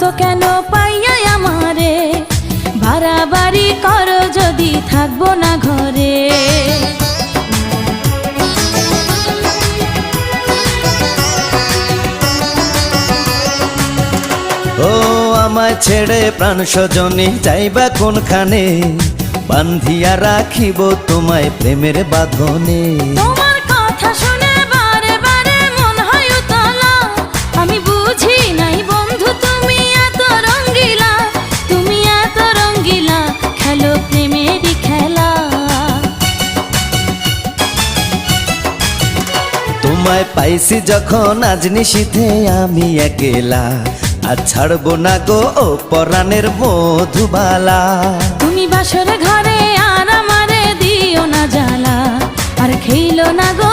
গো কেন পাইয়া আমারে, বাড়াবাড়ি করো যদি থাকবো না ঘরে। ও আমায় ছেড়ে প্রাণ স্বজনে যাইবা কোনখানে, বান্ধিয়া রাখিব তোমায় প্রেমের বাঁধনে। তোমার কথা শুনে বারে বারে মন হয় উতলা, আমি বুঝি নাই বন্ধু তুমি এত রঙ্গিলা, তুমি এত রঙ্গিলা, খেলো প্রেমেরই খেলা। তোমায় পাইছি যখন আজ নিশীথে আমি একেলা, আর ছাড়বো না গো ও পরাণের মধুবালা। তুমি বাসর ঘরে আর আমারে দিও না জ্বালা, আর খেইলো না গো